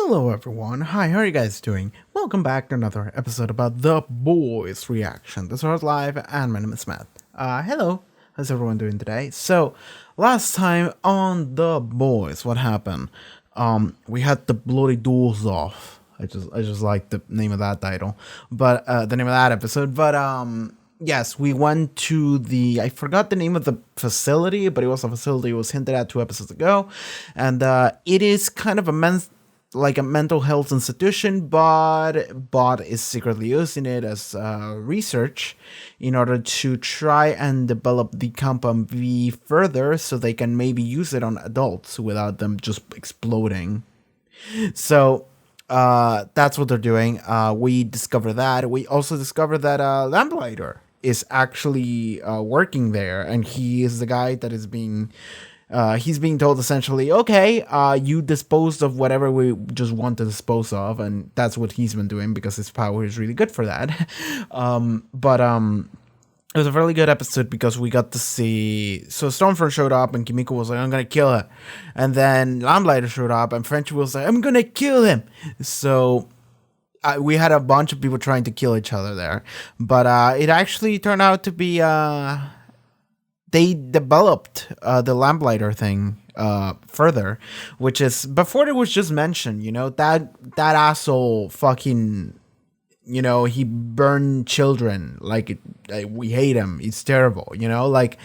Hello everyone, hi, how are you guys doing? Welcome back to another episode about The Boys Reaction. This is live and my name is Matt. Hello, how's everyone doing today? So, last time on The Boys, what happened? We had the bloody doors off. I just like the name of that title, but the name of that episode. But yes, we went to I forgot the name of the facility, but it was a facility. It was hinted at 2 episodes ago, and it is kind of like a mental health institution, but Bot is secretly using it as research in order to try and develop the compound V further so they can maybe use it on adults without them just exploding. So that's what they're doing. We discover that. We also discover that Lamplighter is actually working there, and he is the guy that is being he's being told essentially, okay, you disposed of whatever we just want to dispose of, and that's what he's been doing because his power is really good for that. But it was a really good episode because we got to see, so Stormfront showed up and Kimiko was like, I'm gonna kill her, and then Lamplighter showed up and French was like, I'm gonna kill him. So we had a bunch of people trying to kill each other there, but it actually turned out to be they developed the Lamplighter thing further, which is, before it was just mentioned, you know, that asshole fucking, you know, he burned children, like we hate him, he's terrible, you know, like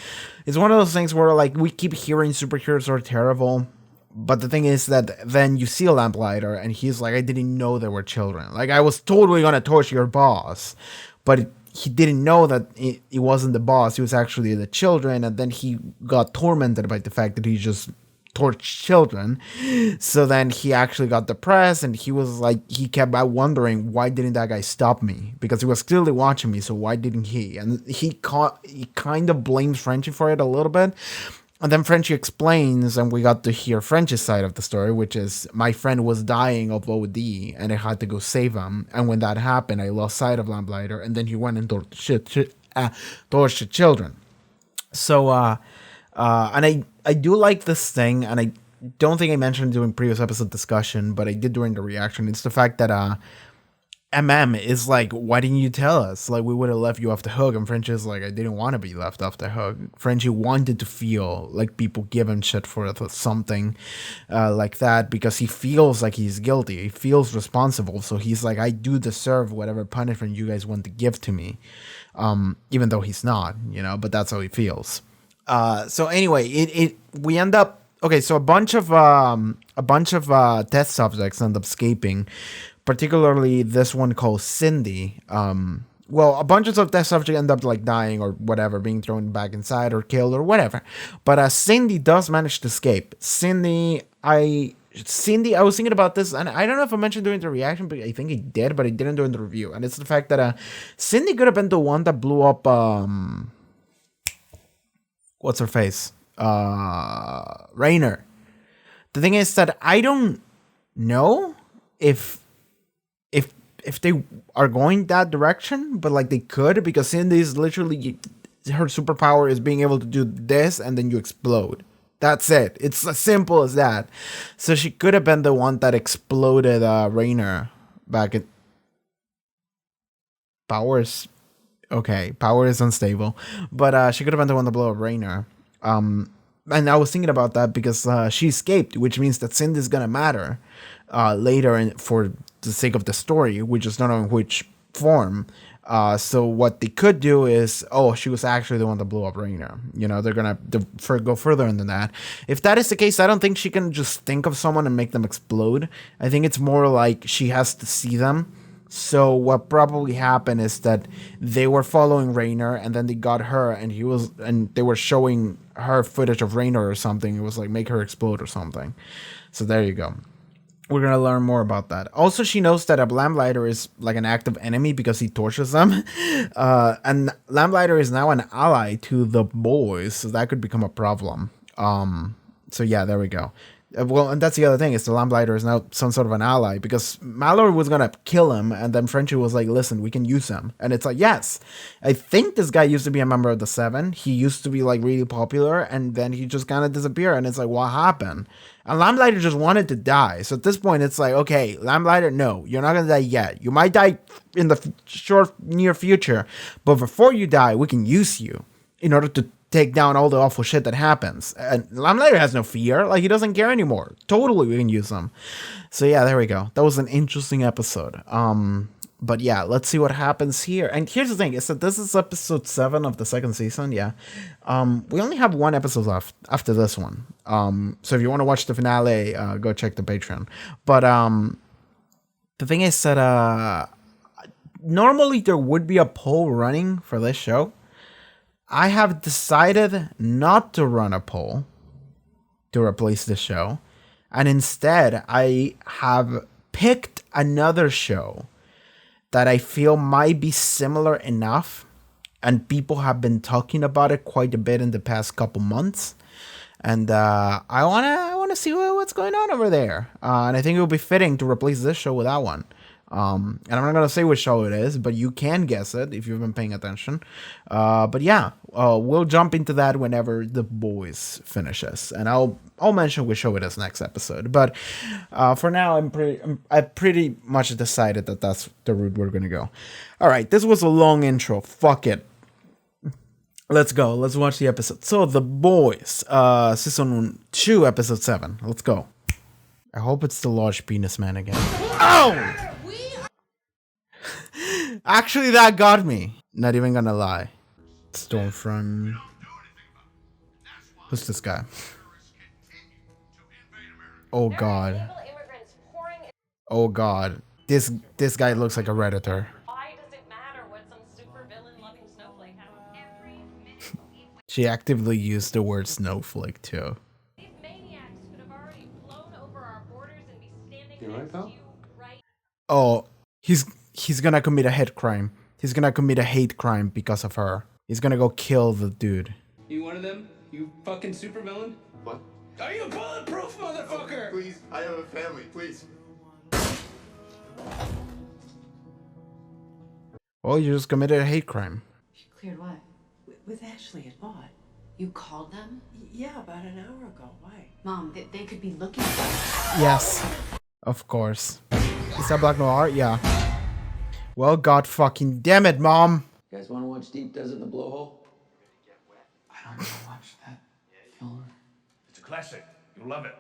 it's one of those things where like we keep hearing superheroes are terrible, but the thing is that then you see a Lamplighter and he's like, I didn't know there were children, like I was totally gonna torture your boss, but he didn't know that it wasn't the boss, it was actually the children, and then he got tormented by the fact that he just tortured children. So then he actually got depressed, and he was like, he kept wondering, why didn't that guy stop me? Because he was clearly watching me, so why didn't he? And he kind of blames Frenchie for it a little bit. And then Frenchie explains, and we got to hear Frenchie's side of the story, which is, my friend was dying of OD, and I had to go save him. And when that happened, I lost sight of Lamplighter, and then he went and tortured children. So, and I do like this thing, and I don't think I mentioned it during previous episode discussion, but I did during the reaction. It's the fact that is like, why didn't you tell us? Like, we would have left you off the hook. And Frenchie is like, I didn't want to be left off the hook. Frenchie wanted to feel like people give him shit for something like that, because he feels like he's guilty. He feels responsible. So he's like, I do deserve whatever punishment you guys want to give to me. Even though he's not, you know, but that's how he feels. So anyway, we end up, okay, so a bunch of test subjects end up escaping, particularly this one called Cindy. Well, a bunch of test subjects end up like dying or whatever, being thrown back inside or killed or whatever. But Cindy does manage to escape. Cindy, I was thinking about this, and I don't know if I mentioned during the reaction, but I think I did, but I didn't during the review. And it's the fact that Cindy could have been the one that blew up, what's her face? Rainer. The thing is that I don't know if they are going that direction, but like they could, because Cindy is literally, her superpower is being able to do this and then you explode. That's it. It's as simple as that. So she could have been the one that exploded Rainer back at Powers. Okay, Power is unstable, but she could have been the one that blew up Rainer. And I was thinking about that because she escaped, which means that Cindy's gonna matter later for the sake of the story. We just don't know in which form. So what they could do is, oh, she was actually the one that blew up Rainer. You know, they're gonna go further than that. If that is the case, I don't think she can just think of someone and make them explode. I think it's more like she has to see them. So what probably happened is that they were following Rainer, and then they got her, and they were showing her footage of Rainer or something. It was like, make her explode or something. So there you go. We're going to learn more about that. Also, she knows that a Lamplighter is like an active enemy because he tortures them. And Lamplighter is now an ally to the boys, so that could become a problem. So yeah, there we go. Well, and that's the other thing, is the Lamplighter is now some sort of an ally, because Mallory was gonna kill him, and then Frenchie was like, listen, we can use him. And it's like, yes, I think this guy used to be a member of the Seven. He used to be like really popular, and then he just kind of disappeared, and it's like, what happened? And Lamplighter just wanted to die. So at this point, it's like, okay, Lamplighter, no, you're not gonna die yet. You might die in the near future, but before you die, we can use you in order to take down all the awful shit that happens. And Lamplighter has no fear. Like, he doesn't care anymore. Totally, we can use him. So yeah, there we go. That was an interesting episode. But yeah, let's see what happens here. And here's the thing, is that this is episode 7 of the second season, yeah. We only have 1 episode left after this one. So if you want to watch the finale, go check the Patreon. But the thing is that normally there would be a poll running for this show. I have decided not to run a poll to replace the show, and instead I have picked another show that I feel might be similar enough, and people have been talking about it quite a bit in the past couple months, and I wanna see what's going on over there, and I think it would be fitting to replace this show with that one. And I'm not gonna say which show it is, but you can guess it if you've been paying attention. But yeah, we'll jump into that whenever The Boys finishes, and I'll mention which show it is next episode. But for now, I pretty much decided that that's the route we're gonna go. All right, this was a long intro. Fuck it. Let's go. Let's watch the episode. So, The Boys, season 2, episode 7. Let's go. I hope it's the large penis man again. Oh! Actually, that got me. Not even gonna lie. Stormfront. Who's this guy? Oh god. Oh god. This guy looks like a Redditor. Why does it matter what some super villain loving snowflake has? She actively used the word snowflake too. These maniacs could have already flown over our borders and be standing next to you right. Oh, he's gonna commit a hate crime. He's gonna commit a hate crime because of her. He's gonna go kill the dude. You one of them? You fucking supervillain? What? Are you bulletproof, motherfucker? Oh, please, I have a family, please. Oh, you just committed a hate crime. She cleared what? With Ashley at Vaught. You called them? Yeah, about an hour ago. Why? Mom, they could be looking for you. Yes, of course. Is that Black Noir? Yeah. Well, god fucking damn it, Mom. You guys want to watch Deep Desert in the Blowhole? I don't want to watch that film. It's a classic. You'll love it.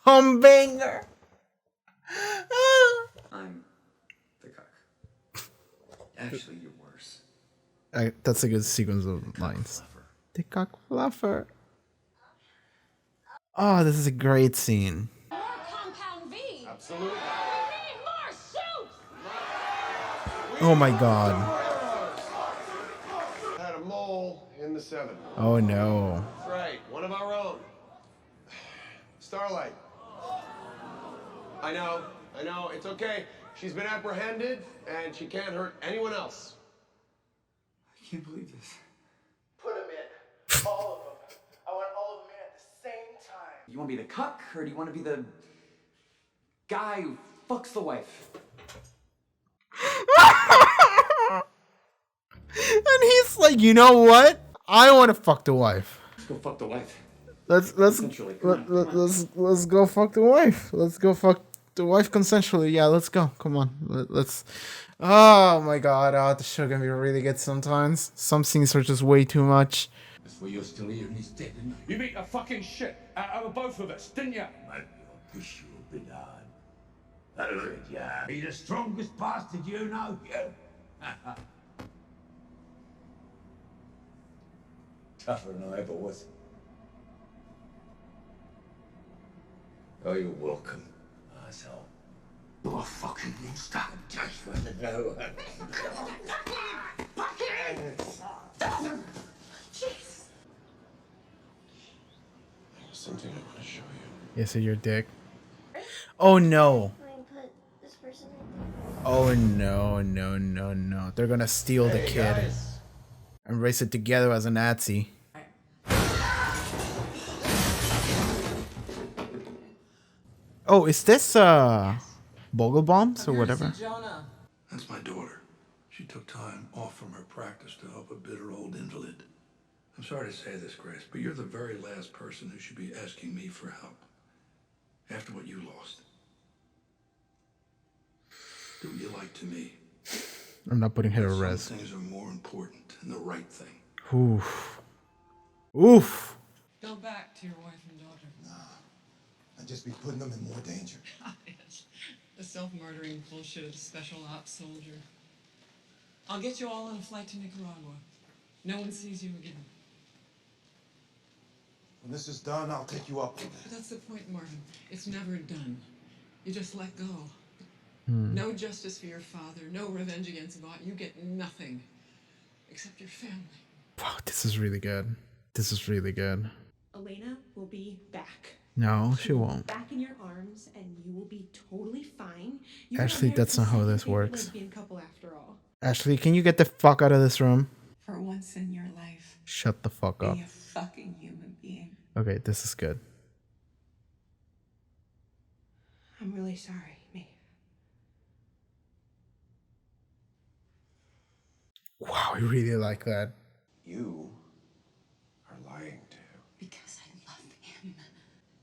Humbanger. I'm the cock. Actually, you're worse. That's a good sequence of lines. The cock fluffer. Oh, this is a great scene. More Compound V. Absolutely. We need more soups. Oh my god. Had a mole in the 7. Oh no. That's right, one of our own. Starlight. I know, it's okay. She's been apprehended, and she can't hurt anyone else. I can't believe this. Put them in. All of them. I want all of them in at the same time. You want to be the cuck, or do you want to be the guy who fucks the wife? And he's like, you know what? I want to fuck the wife. Let's go fuck the wife. Let's go fuck the wife. Let's go fuck the wife consensually. Yeah, let's go. Come on. Let's. Oh my god. Oh, the show can be really good sometimes. Some scenes are just way too much. That's why you're still here and he's dead, isn't he? You beat the fucking shit out of both of us, didn't you? Maybe I'll push you a bit hard. Haarute, yeah. He the strongest bastard you know, you. Tougher than I ever was. Oh, you're welcome, asshole. You're a fucking monster. Just want to know. Jeez. There's something I want to show you. Yes, your dick. Oh no. Put this person Oh no. They're gonna steal the kid and race it together as a Nazi. Oh, is this Bogle bombs or whatever? Jonah. That's my daughter. She took time off from her practice to help a bitter old invalid. I'm sorry to say this, Grace, but you're the very last person who should be asking me for help after what you lost. Do what you like to me. I'm not putting her to Some rest. things are more important than the right thing. Oof. Oof. Go back to your wife and daughter. I'd just be putting them in more danger. Yes. The self-murdering bullshit of the special ops soldier. I'll get you all on a flight to Nicaragua. No one sees you again. When this is done, I'll take you up on But that. that's the point, Marvin. It's never done. You just let go. No justice for your father, no revenge against Vought. You get nothing. Except your family. Wow, this is really good. This is really good. Elena will be back. No, she won't. Back in your arms, and you will be totally fine. Actually, that's not how this works. Lesbian couple after all. Ashley, can you get the fuck out of this room? For once in your life, Shut the fuck up. be a fucking human being. Okay, this is good. I'm really sorry, Maeve. Wow, I really like that. You are lying to him. Because I love him.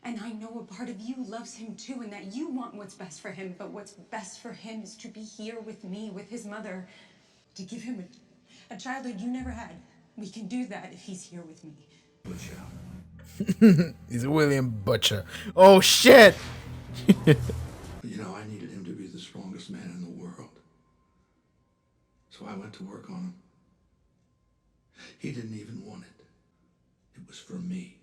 And I know a part of you loves him too, and that you want what's best for him. But what's best for him is to be here with me, with his mother, to give him a childhood you never had. We can do that if he's here with me. He's William Butcher. Oh shit! You know, I needed him to be the strongest man in the world. So I went to work on him. He didn't even want it. It was for me.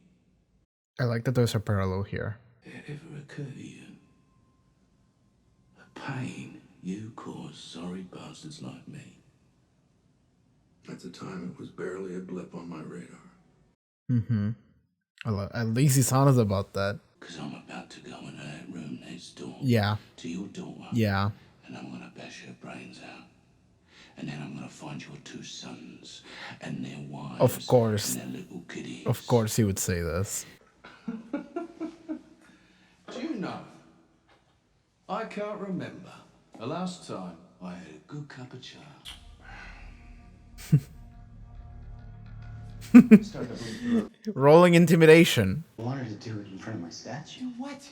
I like that there's a parallel here. Did it ever occur to you? The pain you cause sorry bastards like me. At the time, it was barely a blip on my radar. Mm-hmm. At least he's honest about that. Because I'm about to go into that room next door. Yeah. To your daughter. Yeah. And I'm gonna bash her brains out. And then I'm gonna find your two sons and their wives. Of course. And their little kiddies. Of course he would say this. Do you know? I can't remember the last time I had a good cup of chai. Rolling intimidation. I wanted to do it in front of my statue. What?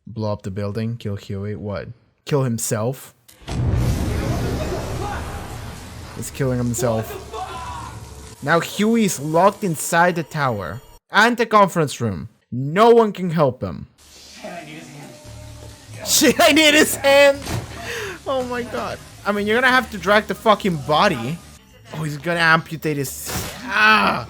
Blow up the building, kill Huey, what? Kill himself? He's killing himself. Now Huey's locked inside the tower and the conference room. No one can help him. Shit, I need his hand! Oh my god. I mean, you're gonna have to drag the fucking body. Oh, he's gonna amputate his... Ah!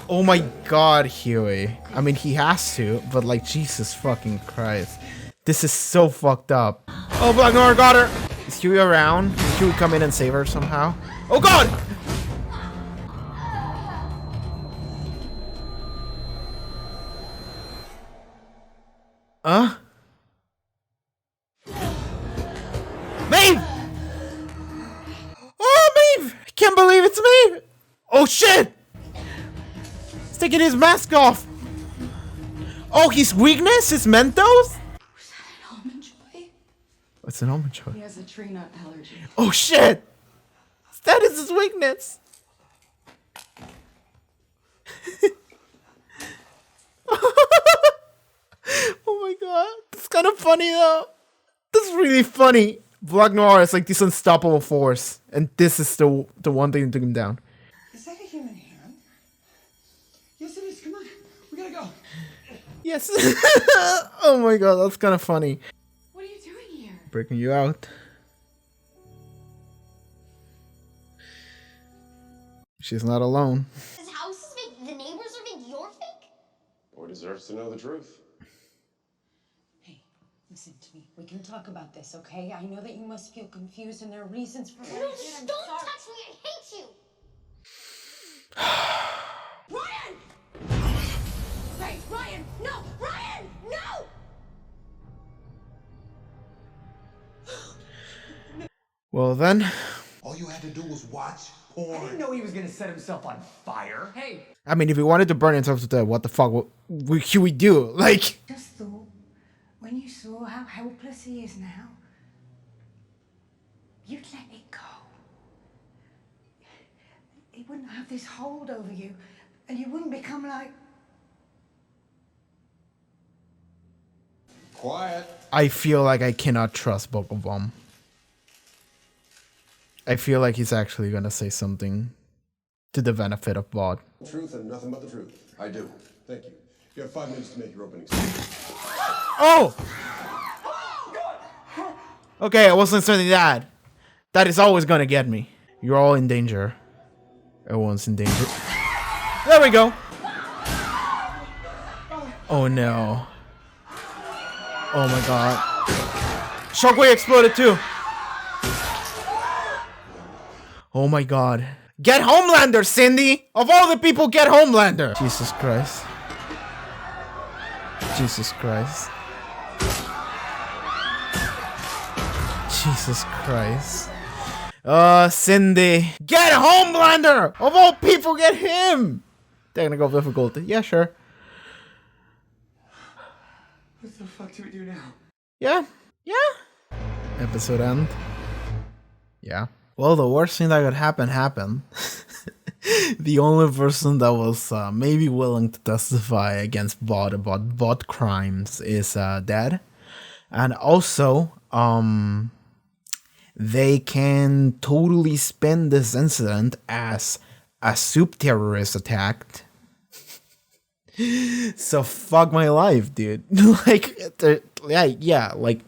Oh my god, Huey. I mean, he has to, but like, Jesus fucking Christ. This is so fucked up. Oh, Black Noir got her! Is Huey around? Can Huey come in and save her somehow? Oh god! Maeve! Oh, Maeve! I can't believe it's Maeve! Oh shit! He's taking his mask off! Oh, his weakness is Mentos? Was that an almond joy? What's an almond joy? He has a tree nut allergy. Oh shit! That is his weakness! Oh my god. It's kind of funny though. This is really funny. Black Noir is like this unstoppable force. And this is the one thing that took him down. Is that a human hand? Yes, it is. Come on. We gotta go. Yes. Oh my god, that's kind of funny. What are you doing here? Breaking you out. She's not alone. This house is fake. The neighbors are fake. You're fake. Boy deserves to know the truth. Hey, listen to me. We can talk about this, okay? I know that you must feel confused and there are reasons for No, don't touch me. I hate you. Ryan! Hey, Ryan! No! Ryan! No! Well then. All you had to do was watch I didn't know he was gonna set himself on fire. Hey, I mean, if he wanted to burn himself to death, what the fuck should we do? Like, Just thought, when you saw how helpless he is now, you'd let it go. He wouldn't have this hold over you, and you wouldn't become like... Quiet. I feel like I cannot trust both of them. I feel like he's actually gonna say something to the benefit of Bod. Truth and nothing but the truth. I do. Thank you. You have 5 minutes to make your opening statement. Oh! Okay, I wasn't expecting that. That is always gonna get me. You're all in danger. Everyone's in danger. There we go. Oh no. Oh my god. Shockwave exploded too. Oh my god. Get Homelander, Cindy! Of all the people, get Homelander! Jesus Christ. Jesus Christ. Jesus Christ. Cindy. Get Homelander! Of all people, get him! Technical difficulty. Yeah, sure. What the fuck do we do now? Yeah. Yeah. Episode end. Yeah. Well, the worst thing that could happen happened. The only person that was maybe willing to testify against Bod about Bod crimes is dead. And also, they can totally spin this incident as a soup terrorist attacked. So fuck my life, dude. Like, yeah, like,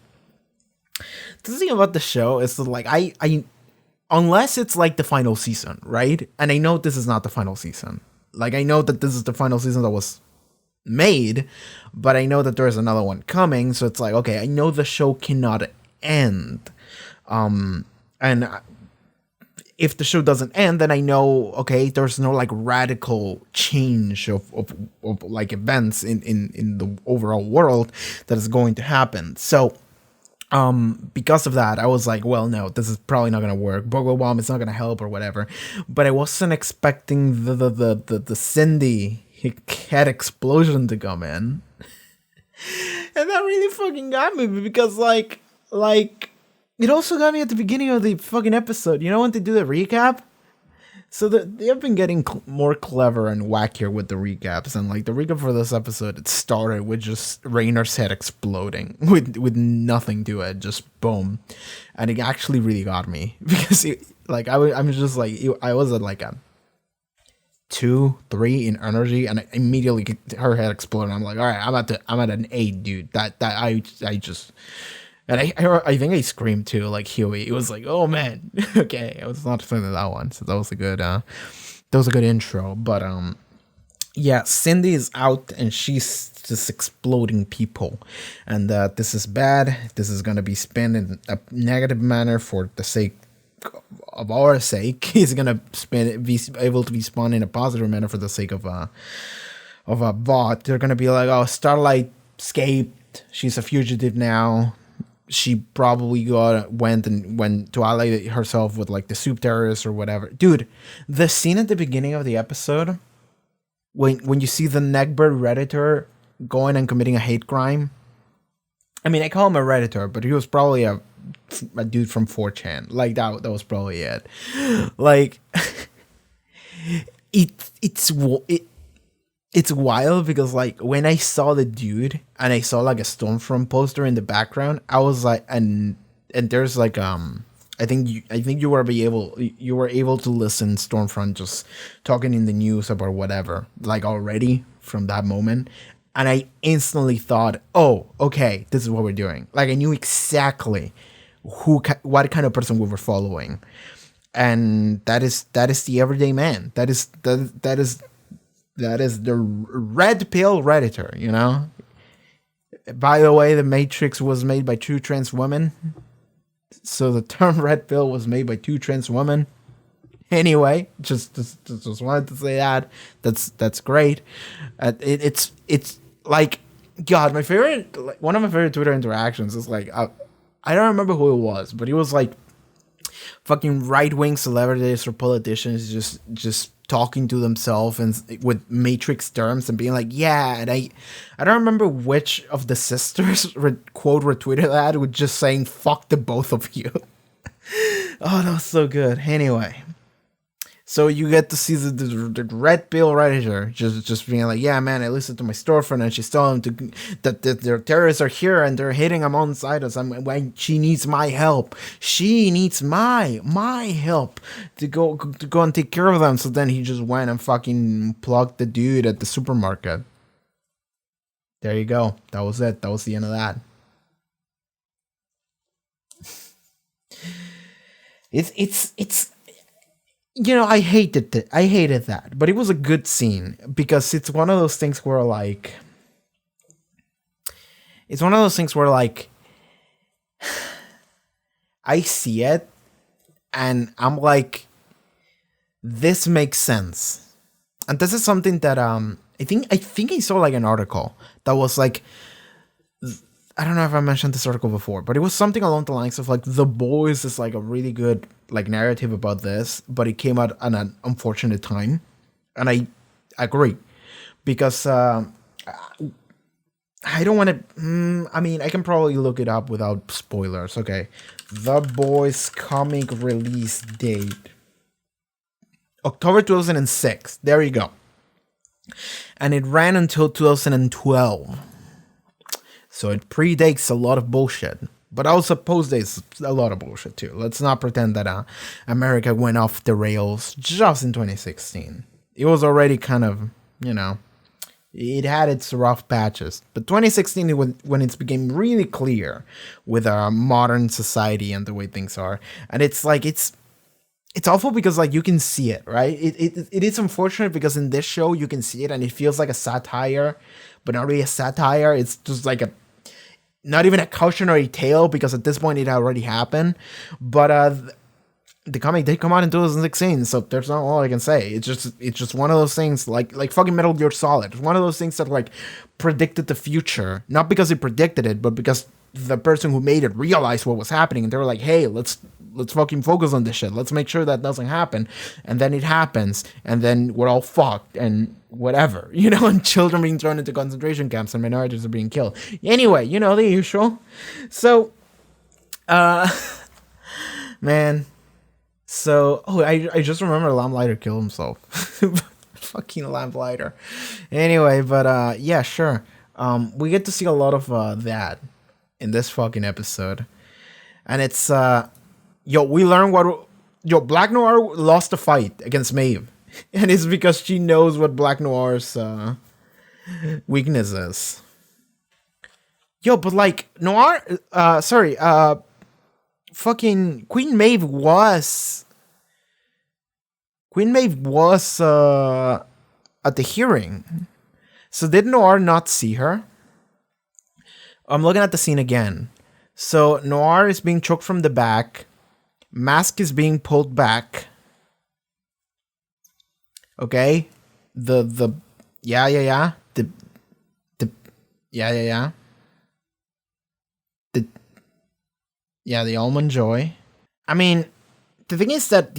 the thing about the show is that, like, I unless it's like the final season, right? And I know this is not the final season. Like, I know that this is the final season that was made, but I know that there's another one coming, so it's like, okay, I know the show cannot end. And if the show doesn't end, then I know, okay, there's no like radical change of like events in the overall world that is going to happen. So because of that, I was like, well, no, this is probably not gonna work. Bogo Bomb, it's not gonna help or whatever. But I wasn't expecting the Cindy head explosion to come in. And that really fucking got me, because like it also got me at the beginning of the fucking episode. You know, when they do the recap? So they have been getting more clever and wackier with the recaps, and like the recap for this episode, it started with just Rainer's head exploding with nothing to it, just boom, and it actually really got me, because I'm just like, I was at like a 2-3 in energy, and immediately her head exploded. I'm like, all right, I'm at an 8, dude. That I just. And I think I screamed too, like Huey. It was like, oh man, okay. I was not expecting that one, so that was a good intro. But yeah, Cindy is out and she's just exploding people, and this is bad. This is gonna be spun in a negative manner for the sake of our sake. He's gonna be able to be spun in a positive manner for the sake of a bot. They're gonna be like, oh, Starlight escaped. She's a fugitive now. She probably went to ally herself with like the soup terrorists or whatever. Dude, the scene at the beginning of the episode, when you see the Neckbird Redditor going and committing a hate crime. I mean, I call him a Redditor, but he was probably a dude from 4chan. Like that was probably it. Like it's wild, because like when I saw the dude and I saw like a Stormfront poster in the background, I was like, and there's like I think you were able to listen Stormfront just talking in the news about whatever, like already from that moment, and I instantly thought, oh, okay, this is what we're doing. Like I knew exactly what kind of person we were following, and that is the everyday man. That is the red pill Redditor, you know? By the way, The Matrix was made by 2 trans women. So the term red pill was made by 2 trans women. Anyway, just wanted to say that. That's great. It's like, God, one of my favorite Twitter interactions is like, I don't remember who it was, but he was like, fucking right-wing celebrities or politicians just talking to themselves and with matrix terms and being like, yeah, and I don't remember which of the sisters quote retweeted that with just saying fuck the both of you. Oh, that was so good. Anyway, so you get to see the red pill right here, just being like, yeah, man, I listened to my storefront and she's telling him that their terrorists are here and they're hitting alongside us. She needs my help. She needs my help to go and take care of them. So then he just went and fucking plugged the dude at the supermarket. There you go. That was it. That was the end of that. It's you know, I hated that, but it was a good scene because it's one of those things where like I see it and I'm like, this makes sense. And this is something that I think I saw like an article that was like, I don't know if I mentioned this article before, but it was something along the lines of like The Boys is like a really good like narrative about this, but it came out at an unfortunate time. And I agree because I don't want to, I mean, I can probably look it up without spoilers. Okay. The Boys comic release date, October 2006. There you go. And it ran until 2012. So it predates a lot of bullshit, but also postdates a lot of bullshit too. Let's not pretend that America went off the rails just in 2016. It was already kind of, you know, it had its rough patches. But 2016, when it became really clear with our modern society and the way things are, and it's like it's awful because like you can see it, right? It is unfortunate because in this show you can see it and it feels like a satire, but not really a satire. It's just like not even a cautionary tale because at this point it already happened. But the comic did come out in 2016, so there's not all I can say. It's just one of those things like fucking Metal Gear Solid. It's one of those things that like predicted the future, not because it predicted it, but because the person who made it realized what was happening and they were like, hey, let's fucking focus on this shit. Let's make sure that doesn't happen. And then it happens, and then we're all fucked and whatever, you know, and children being thrown into concentration camps and minorities are being killed. Anyway, you know, the usual. So, man. So, I just remember Lamplighter killed himself. Fucking Lamplighter. Anyway, but yeah, sure. We get to see a lot of that in this fucking episode. And it's we learn Black Noir lost a fight against Maeve. And it's because she knows what Black Noir's weakness is. But like Noir fucking Queen Maeve was at the hearing. So did Noir not see her? I'm looking at the scene again. So Noir is being choked from the back. Mask is being pulled back. Okay. The Almond Joy. I mean, the thing is that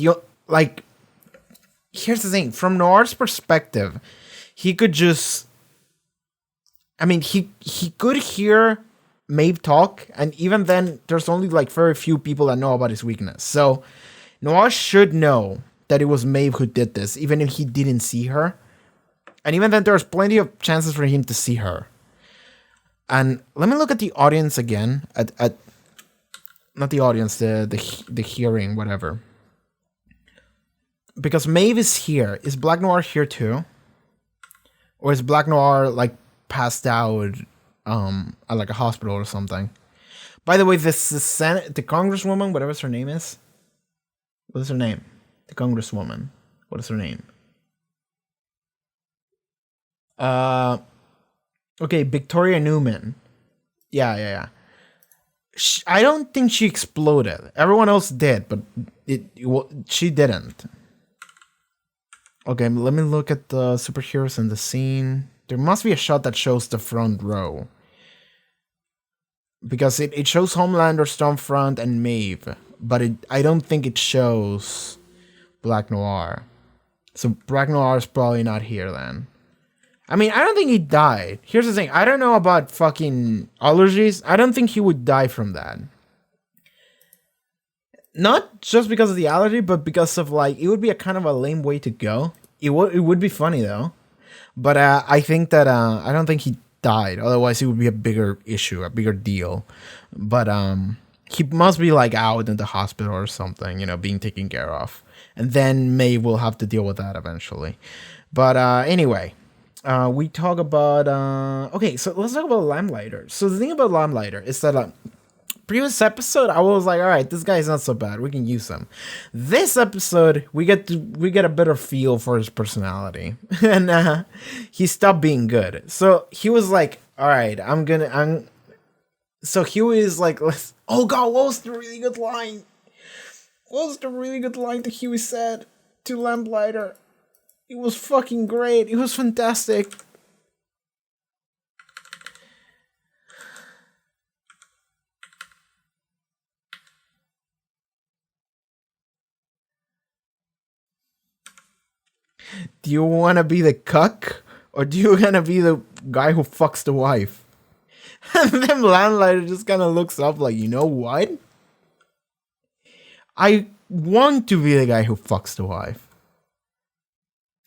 here's the thing. From Noir's perspective, he could just, I mean, he could hear Maeve talk, and even then, there's only like very few people that know about his weakness. So Noir should know that it was Maeve who did this, even if he didn't see her. And even then, there's plenty of chances for him to see her. And let me look at the audience again. At not the audience, the hearing, whatever. Because Maeve is here. Is Black Noir here too? Or is Black Noir like passed out at like a hospital or something? By the way, the Congresswoman, whatever her name is. What is her name? The Congresswoman. What is her name? Okay, Victoria Newman. Yeah. I don't think she exploded. Everyone else did, but she didn't. Okay, let me look at the superheroes in the scene. There must be a shot that shows the front row. Because it shows Homelander, Stormfront, and Maeve. but I don't think it shows Black Noir. So Black Noir is probably not here then. I mean, I don't think he died. Here's the thing. I don't know about fucking allergies. I don't think he would die from that. Not just because of the allergy, but because of like, it would be a kind of a lame way to go. It would be funny though. But I think that, I don't think he died. Otherwise it would be a bigger issue, a bigger deal. But he must be like out in the hospital or something, you know, being taken care of. And then May will have to deal with that eventually. But anyway. We talk about okay, so let's talk about Lamplighter. So the thing about Lamplighter is that previous episode I was like, all right, this guy's not so bad, we can use him. This episode we get a better feel for his personality, and he stopped being good. So he was like, all right, so he was like, oh god, what was the really good line? What was the really good line that Huey said to Lamplighter? It was fucking great. It was fantastic. Do you want to be the cuck? Or do you want to be the guy who fucks the wife? And then Landlord just kind of looks up like, you know what? I want to be the guy who fucks the wife.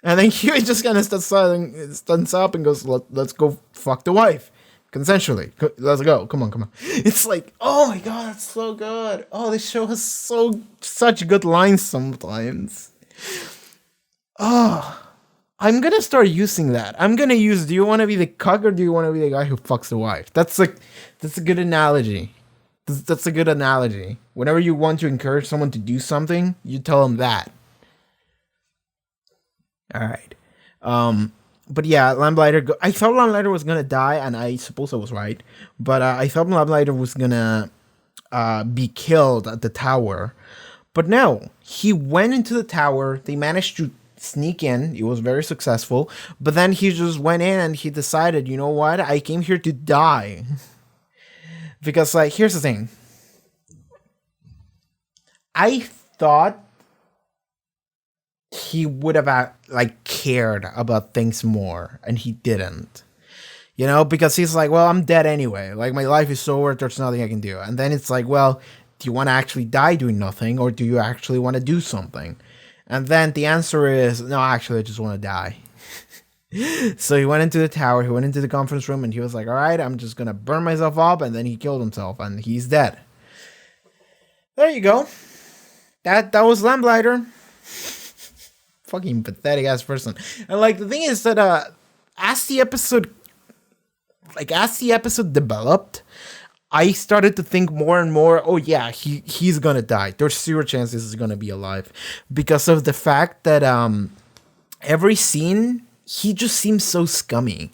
And then Huey just kind of stands up and goes, let's go fuck the wife. Consensually. Let's go. Come on. It's like, oh my god, that's so good. Oh, this show has such good lines sometimes. Oh, I'm going to start using that. I'm going to use, do you want to be the cuck or do you want to be the guy who fucks the wife? That's a good analogy. That's a good analogy. Whenever you want to encourage someone to do something, you tell them that. All right. But yeah, Lamplighter. I thought Lamplighter was gonna die, and I suppose I was right. But I thought Lamplighter was gonna be killed at the tower. But no, he went into the tower. They managed to sneak in. It was very successful. But then he just went in and he decided, you know what? I came here to die. Because like, here's the thing. I thought he would have like cared about things more, and he didn't, you know, because he's like, well, I'm dead anyway, like my life is over, there's nothing I can do. And then it's like, well, do you want to actually die doing nothing, or do you actually want to do something? And then the answer is no, actually I just want to die. So he went into the tower, he went into the conference room, and he was like, all right, I'm just gonna burn myself up. And then he killed himself, and he's dead. There you go. That was Lamplighter. Fucking pathetic ass person. And like, the thing is that as the episode developed, I started to think more and more, oh yeah, he's gonna die. There's zero chances he's gonna be alive, because of the fact that every scene he just seems so scummy.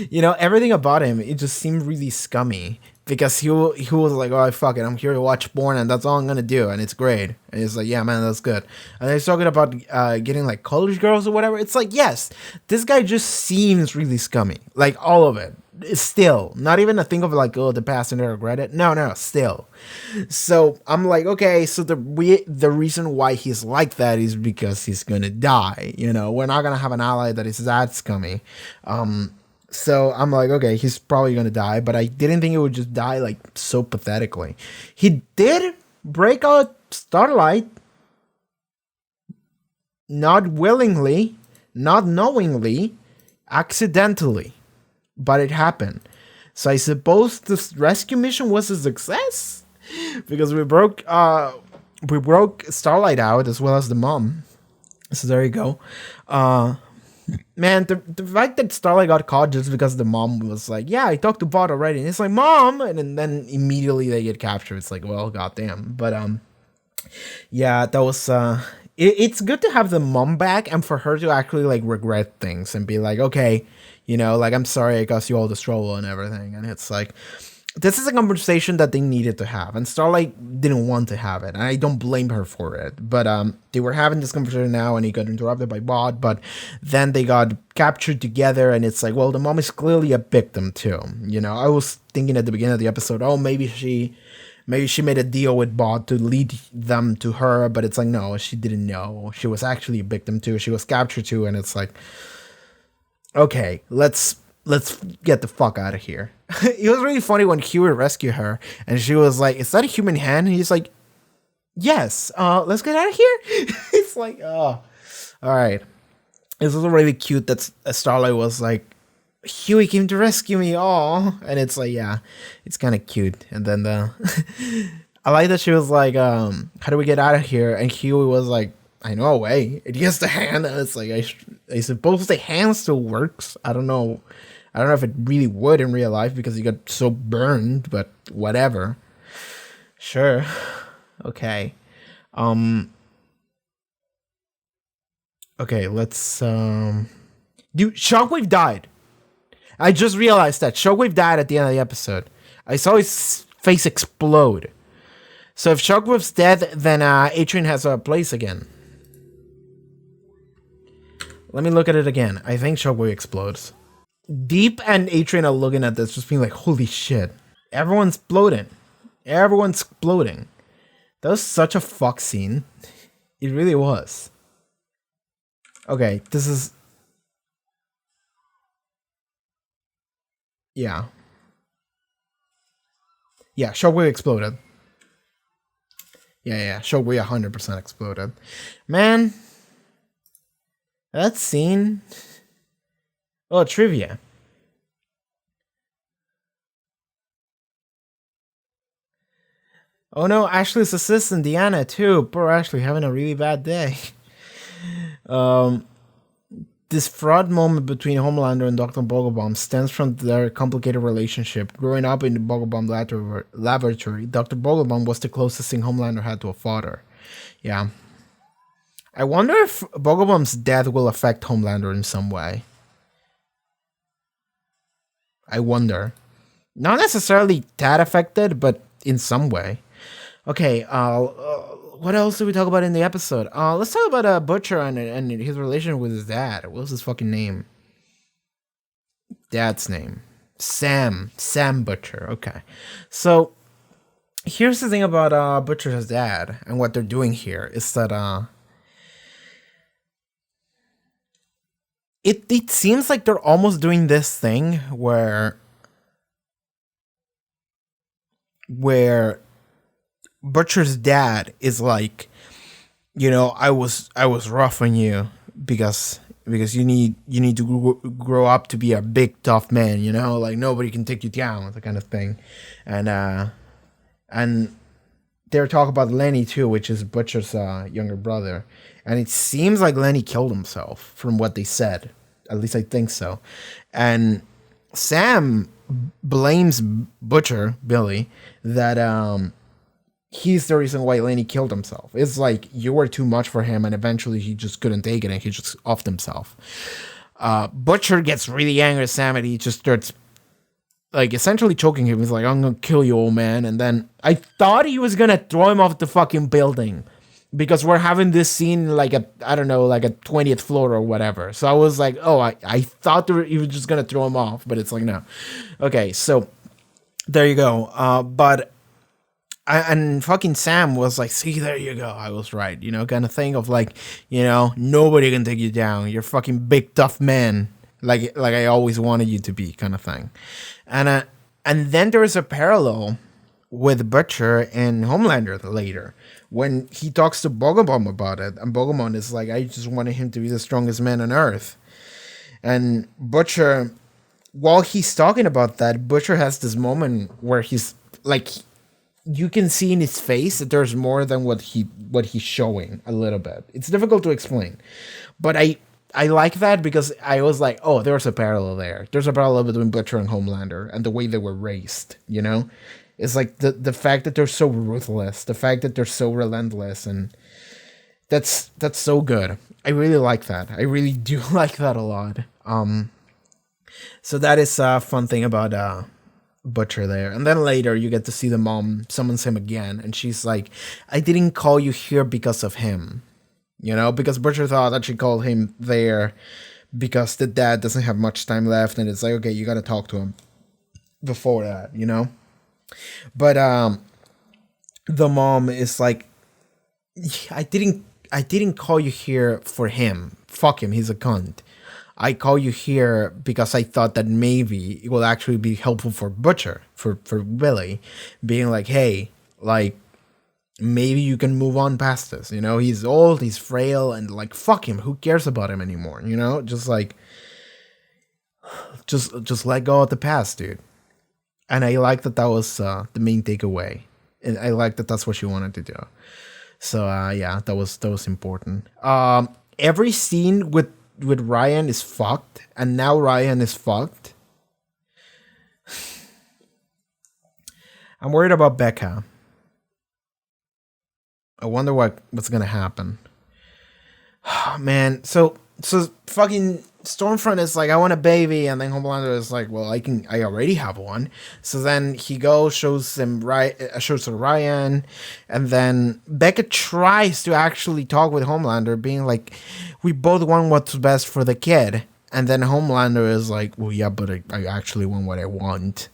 You know, everything about him, it just seemed really scummy. Because he was like, oh, fuck it, I'm here to watch porn and that's all I'm gonna do, and it's great. And he's like, yeah, man, that's good. And he's talking about getting like college girls or whatever. It's like, yes, this guy just seems really scummy. Like, all of it. Still. Not even a thing of like, oh, the past and I regret it. No, still. So I'm like, okay, so the reason why he's like that is because he's gonna die. You know, we're not gonna have an ally that is that scummy. So I'm like, okay, he's probably going to die, but I didn't think he would just die like so pathetically. He did break out Starlight. Not willingly, not knowingly, accidentally, but it happened. So I suppose this rescue mission was a success, because we broke Starlight out as well as the mom. So there you go. Man, the fact that Starlight got caught just because the mom was like, yeah, I talked to Bot already. And it's like, Mom! And then immediately they get captured. It's like, well, goddamn. But, yeah, that was, it's good to have the mom back and for her to actually, like, regret things and be like, okay, you know, like, I'm sorry I caused you all this trouble and everything. And it's like, this is a conversation that they needed to have, and Starlight didn't want to have it, and I don't blame her for it. But they were having this conversation now, and he got interrupted by Bot, but then they got captured together, and it's like, well, the mom is clearly a victim too. You know, I was thinking at the beginning of the episode, oh, maybe she maybe she made a deal with Bot to lead them to her, but it's like, no, she didn't know. She was actually a victim too. She was captured too, and it's like, okay, let's get the fuck out of here. It was really funny when Huey rescued her, and she was like, is that a human hand? And he's like, yes, let's get out of here. It's like, oh, all right. It's also really cute that Starlight was like, Huey came to rescue me, all, and it's like, yeah, it's kind of cute. And then I like that she was like, how do we get out of here? And Huey was like, I know a way. And he has the hand, and it's like, I suppose the hand still works. I don't know if it really would in real life because he got so burned, but whatever. Sure. Okay. Okay, let's dude, Shockwave died. I just realized that Shockwave died at the end of the episode. I saw his face explode. So if Shockwave's dead, then A-Train has a place again. Let me look at it again. I think Shockwave explodes. Deep and A-Train are looking at this, just being like, holy shit. Everyone's exploding. Everyone's exploding. That was such a fuck scene. It really was. Okay, this is... Yeah. Yeah, Shockwave exploded. Yeah, Shockwave 100% exploded. Man. That scene... Oh, trivia. Oh no, Ashley's assistant, Deanna, too. Poor Ashley, having a really bad day. This fraud moment between Homelander and Dr. Bogglebomb stems from their complicated relationship. Growing up in the Bogglebomb laboratory, Dr. Bogglebomb was the closest thing Homelander had to a father. Yeah. I wonder if Bogglebump's death will affect Homelander in some way. I wonder. Not necessarily that affected, but in some way. Okay, what else did we talk about in the episode? Let's talk about Butcher and his relationship with his dad. What was his fucking name? Dad's name. Sam Butcher. Okay. So, here's the thing about Butcher's dad and what they're doing here is that it seems like they're almost doing this thing where Butcher's dad is like, you know, I was rough on you because you need to grow up to be a big tough man, you know, like nobody can take you down, that kind of thing. And they're talking about Lenny too, which is Butcher's younger brother, and it seems like Lenny killed himself from what they said. At least I think so. And Sam blames Butcher, Billy, that he's the reason why Lenny killed himself. It's like you were too much for him, and eventually he just couldn't take it, and he just offed himself. Butcher gets really angry at Sam, and he just starts like essentially choking him. He's like, "I'm gonna kill you, old man." And then I thought he was gonna throw him off the fucking building because we're having this scene like a 20th floor or whatever. So I was like, oh, I thought he was just gonna throw him off, but it's like no. Okay, so there you go. But and fucking Sam was like, see, there you go, I was right, you know, kind of thing of like, you know, nobody can take you down. You're fucking big tough man, like I always wanted you to be, kind of thing. And then there is a parallel with Butcher and Homelander later when he talks to Bogglebomb about it, and Bogglebomb is like, I just wanted him to be the strongest man on earth. And Butcher, while he's talking about that, Butcher has this moment where he's like, you can see in his face that there's more than what he's showing a little bit. It's difficult to explain, but I like that because I was like, oh, there's a parallel there. There's a parallel between Butcher and Homelander and the way they were raised, you know? It's like the fact that they're so ruthless, the fact that they're so relentless, and that's so good. I really like that. I really do like that a lot. So that is a fun thing about Butcher there. And then later you get to see the mom summons him again, and she's like, I didn't call you here because of him. You know, because Butcher thought that she called him there because the dad doesn't have much time left, and it's like, okay, you gotta talk to him before that, you know? But the mom is like, I didn't call you here for him. Fuck him, he's a cunt. I call you here because I thought that maybe it will actually be helpful for Butcher, for Billy, being like, hey, like, maybe you can move on past this. You know, he's old, he's frail, and like, fuck him. Who cares about him anymore? You know, just like, just let go of the past, dude. And I like that was the main takeaway. And I like that that's what she wanted to do. So yeah, that was important. Every scene with Ryan is fucked, and now Ryan is fucked. I'm worried about Becca. I wonder what's gonna happen. Man, so fucking Stormfront is like, I want a baby, and then Homelander is like, well, I already have one. So then he shows her Ryan, and then Becca tries to actually talk with Homelander, being like, we both want what's best for the kid. And then Homelander is like, well, yeah, but I actually want what I want.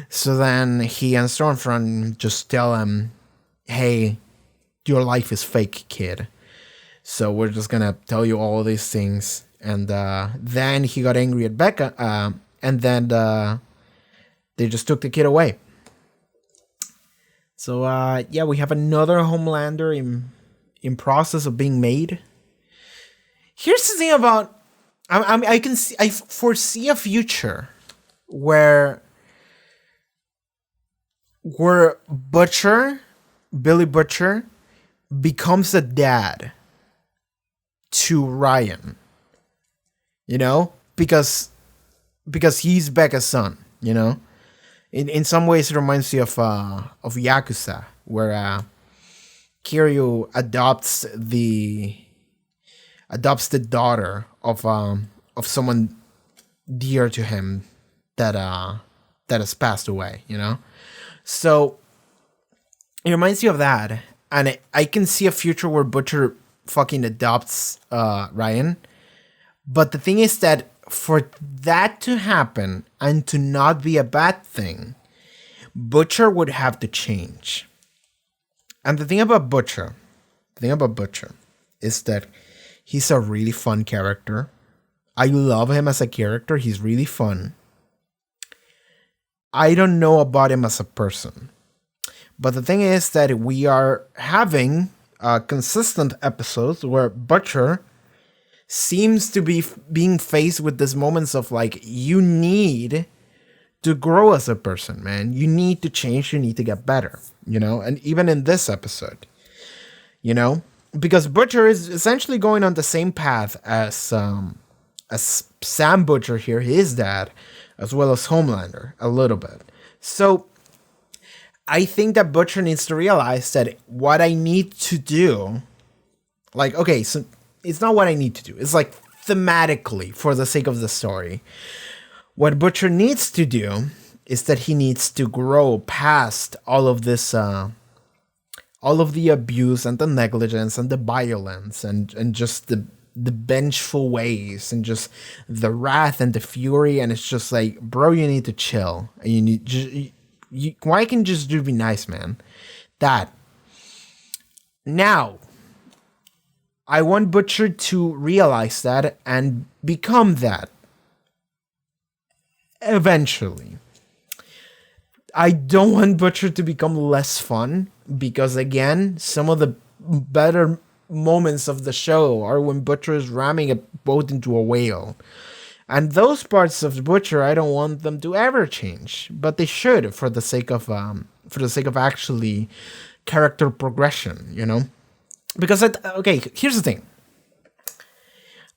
So then he and Stormfront just tell him, hey, your life is fake, kid. So we're just gonna tell you all these things. And then he got angry at Becca, and then they just took the kid away. So yeah, we have another Homelander in process of being made. Here's the thing about I foresee a future where Billy Butcher becomes a dad to Ryan. You know, because he's Becca's son. You know, in some ways it reminds me of Yakuza, where Kiryu adopts the daughter of someone dear to him that has passed away. You know, so it reminds me of that, and I can see a future where Butcher fucking adopts Ryan. But the thing is that for that to happen and to not be a bad thing, Butcher would have to change. And the thing about Butcher is that he's a really fun character. I love him as a character. He's really fun. I don't know about him as a person. But the thing is that we are having consistent episodes where Butcher seems to be being faced with these moments of like, you need to grow as a person, man. You need to change. You need to get better, you know? And even in this episode, you know, because Butcher is essentially going on the same path as Sam Butcher here, his dad, as well as Homelander a little bit. So I think that Butcher needs to realize that what I need to do, like, okay, so it's not what I need to do. It's like thematically, for the sake of the story, what Butcher needs to do is that he needs to grow past all of this, all of the abuse and the negligence and the violence and just the vengeful ways and just the wrath and the fury. And it's just like, bro, you need to chill. And you need just, why can't you just be nice, man? That. Now, I want Butcher to realize that and become that. Eventually. I don't want Butcher to become less fun, because again, some of the better moments of the show are when Butcher is ramming a boat into a whale. And those parts of Butcher, I don't want them to ever change, but they should, for the sake of actually character progression, you know? Because, okay, here's the thing.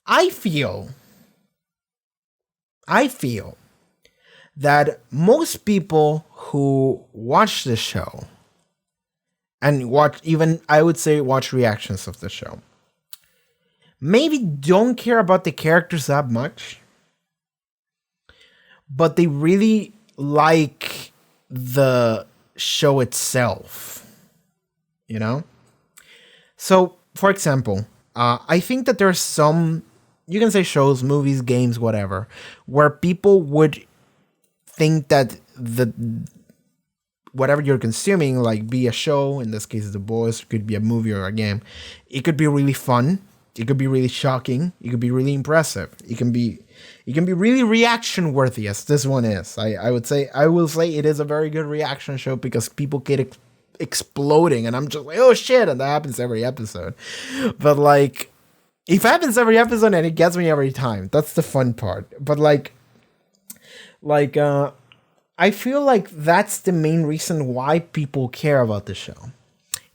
I feel that most people who watch the show and watch reactions of the show maybe don't care about the characters that much, but they really like the show itself, you know? So, for example, I think that there's some, you can say shows, movies, games, whatever, where people would think that whatever you're consuming, like be a show, in this case The Boys, it could be a movie or a game, it could be really fun, it could be really shocking, it could be really impressive, it can be really reaction worthy, as this one is. I will say it is a very good reaction show because people get exploding and I'm just like, oh shit, and that happens every episode. But like, if it happens every episode and it gets me every time, that's the fun part. But I feel like that's the main reason why people care about the show.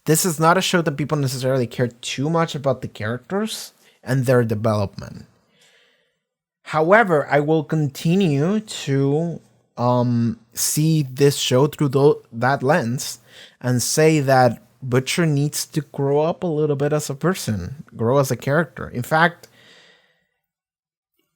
This is not a show that people necessarily care too much about the characters and their development. However, I will continue to see this show through that lens and say that Butcher needs to grow up a little bit as a person, grow as a character. In fact,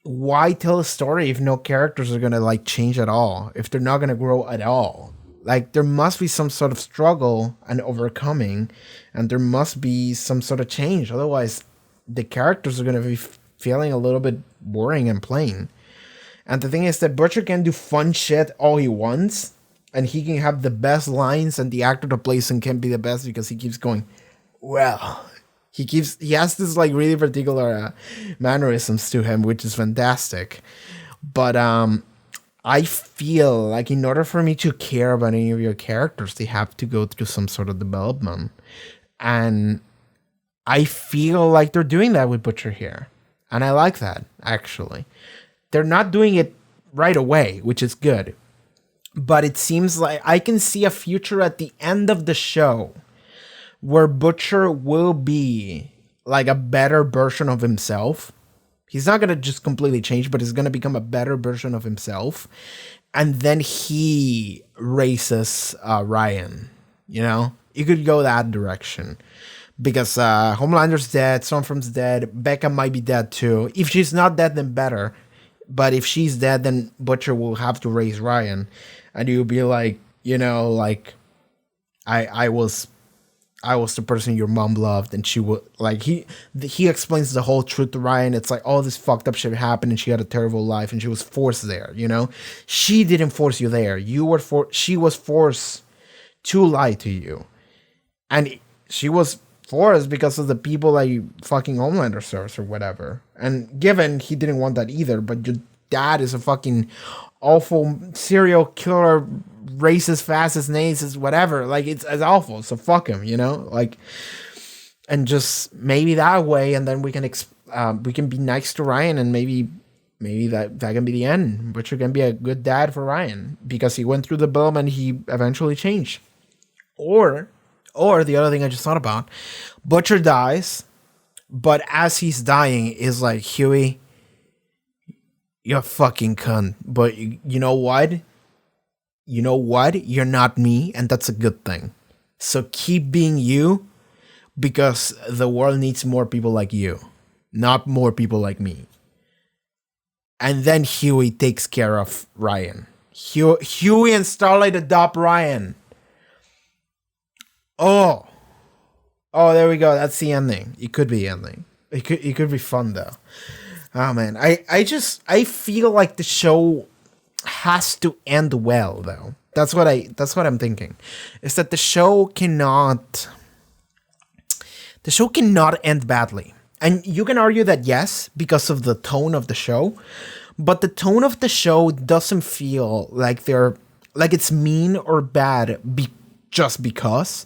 why tell a story if no characters are gonna like change at all, if they're not gonna grow at all? Like, there must be some sort of struggle and overcoming, and there must be some sort of change. Otherwise, the characters are gonna be feeling a little bit boring and plain. And the thing is that Butcher can do fun shit all he wants, and he can have the best lines, and the actor that plays him can be the best because he keeps going, well. He has this like really particular mannerisms to him, which is fantastic. But I feel like in order for me to care about any of your characters, they have to go through some sort of development. And I feel like they're doing that with Butcher here. And I like that, actually. They're not doing it right away, which is good. But it seems like I can see a future at the end of the show where Butcher will be like a better version of himself. He's not going to just completely change, but he's going to become a better version of himself. And then he raises Ryan, you know? You could go that direction. Because Homelander's dead, Stormfront's dead, Becca might be dead too. If she's not dead, then better. But if she's dead, then Butcher will have to raise Ryan. And you'll be like, you know, like, I was the person your mom loved, and she would like he explains the whole truth to Ryan. It's like all this fucked up shit happened, and she had a terrible life, and she was forced there. You know, she didn't force you there. She was forced to lie to you, and she was forced because of the people like fucking Homelander serves or whatever. And given he didn't want that either, but your dad is a fucking awful serial killer, racist, fascist, nazist, whatever. Like, it's awful. So fuck him, you know? Like, and just maybe that way, and then we can be nice to Ryan, and maybe that can be the end. Butcher can be a good dad for Ryan because he went through the boom and he eventually changed. Or the other thing I just thought about, Butcher dies, but as he's dying is like, Huey, you're a fucking cunt, but you know what? You know what? You're not me, and that's a good thing. So keep being you, because the world needs more people like you, not more people like me. And then Huey takes care of Ryan. Huey and Starlight adopt Ryan. Oh, there we go. That's the ending. It could be the ending. It could be fun though. Oh man, I feel like the show has to end well though. That's what I'm thinking. Is that the show cannot end badly. And you can argue that yes, because of the tone of the show, but the tone of the show doesn't feel like it's mean or bad just because.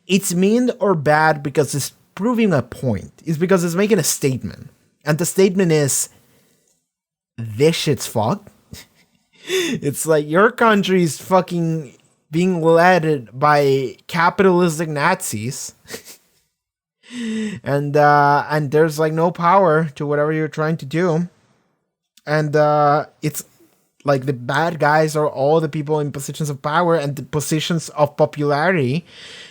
It's mean or bad because it's proving a point. It's because it's making a statement. And the statement is, this shit's fucked. It's like your country's fucking being led by capitalistic Nazis. and there's like no power to whatever you're trying to do. And it's like the bad guys are all the people in positions of power and the positions of popularity.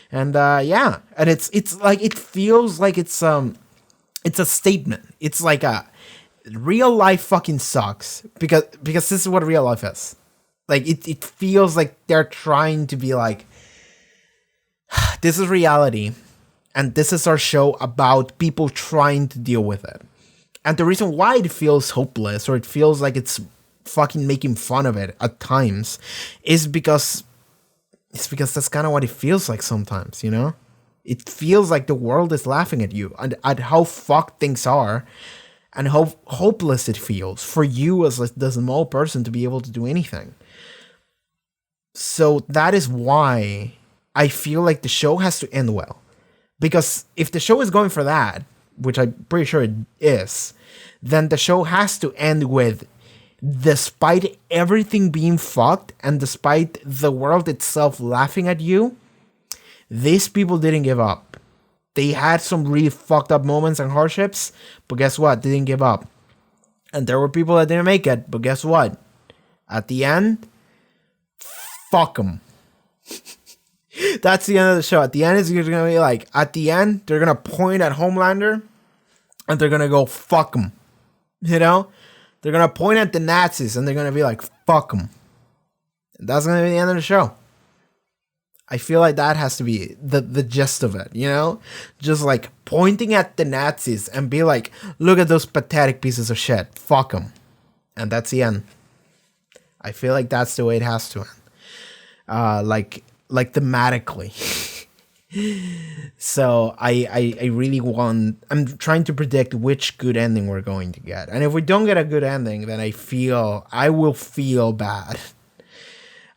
And and it's like, it feels like it's a statement. It's like a real life fucking sucks because this is what real life is. Like it feels like they're trying to be like, this is reality, and this is our show about people trying to deal with it. And the reason why it feels hopeless, or it feels like it's fucking making fun of it at times, is because it's because that's kind of what it feels like sometimes, you know? It feels like the world is laughing at you and at how fucked things are and how hopeless it feels for you as like the small person to be able to do anything. So that is why I feel like the show has to end well. Because if the show is going for that, which I'm pretty sure it is, then the show has to end with, despite everything being fucked and despite the world itself laughing at you, these people didn't give up. They had some really fucked up moments and hardships, but guess what? They didn't give up. And there were people that didn't make it, but guess what? At the end, fuck them. That's the end of the show. At the end, it's going to be like, at the end, they're going to point at Homelander and they're going to go, fuck them. You know? They're going to point at the Nazis and they're going to be like, fuck them. And that's going to be the end of the show. I feel like that has to be the gist of it, you know? Just like pointing at the Nazis and be like, look at those pathetic pieces of shit. Fuck them. And that's the end. I feel like that's the way it has to end. Like thematically. So I really want, I'm trying to predict which good ending we're going to get. And if we don't get a good ending, then I will feel bad.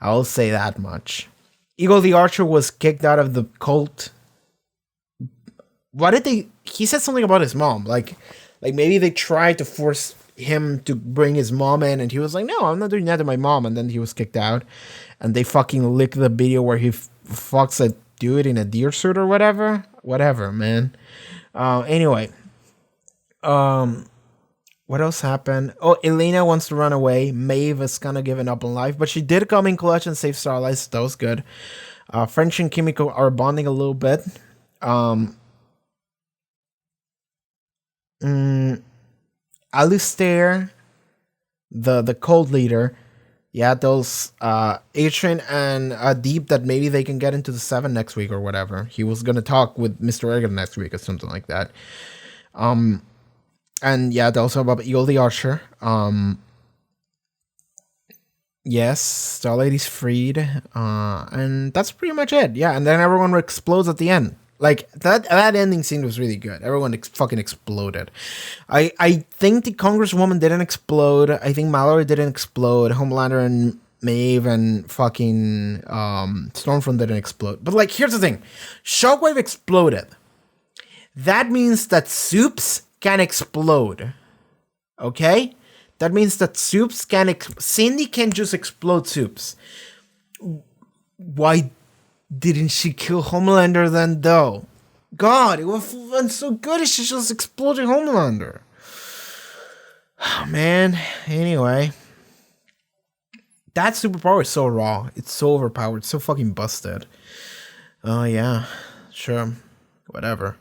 I will say that much. Eagle the Archer was kicked out of the cult. Why did they, he said something about his mom. Like maybe they tried to force him to bring his mom in and he was like, no, I'm not doing that to my mom. And then he was kicked out. And they fucking licked the video where he fucks a dude in a deer suit or whatever. Whatever, man. Anyway. What else happened? Oh, Elena wants to run away. Maeve is kind of giving up on life, but she did come in clutch and save Starlight. So that was good. French and Kimiko are bonding a little bit. Alistair, the cult leader. Yeah, those Adrian and Deep that maybe they can get into the 7 next week or whatever. He was gonna talk with Mr. Egan next week or something like that. And yeah, also about Eagle the Archer. Yes, Starlady's freed. And that's pretty much it. Yeah, and then everyone explodes at the end. Like, that ending scene was really good. Everyone fucking exploded. I think the Congresswoman didn't explode. I think Mallory didn't explode. Homelander and Maeve and fucking Stormfront didn't explode. But, like, here's the thing. Shockwave exploded. That means that Soups can explode. Okay? That means that Soups can... Cindy can just explode Soups. Why didn't she kill Homelander then, though? God, it would have been so good if she just exploded Homelander. Oh, man. Anyway. That superpower is so raw. It's so overpowered. So fucking busted. Oh, yeah. Sure. Whatever.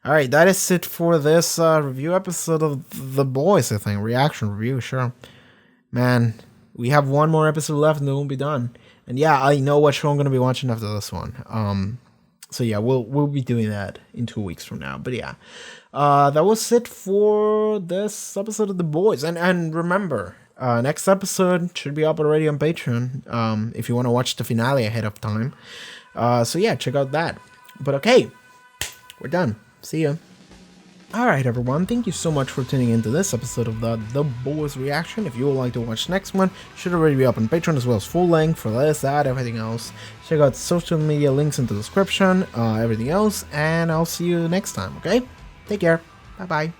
Alright, that is it for this review episode of The Boys, I think. Reaction review, sure. Man, we have one more episode left and then we'll be done. And yeah, I know what show I'm going to be watching after this one. So yeah, we'll be doing that in 2 weeks from now. But yeah, that was it for this episode of The Boys. And remember, next episode should be up already on Patreon if you want to watch the finale ahead of time. So yeah, check out that. But okay, we're done. See ya. Alright everyone, thank you so much for tuning into this episode of the Boys Reaction. If you would like to watch the next one, should already be up on Patreon as well as full length for this, that, everything else. Check out social media links in the description, everything else, and I'll see you next time, okay? Take care. Bye-bye.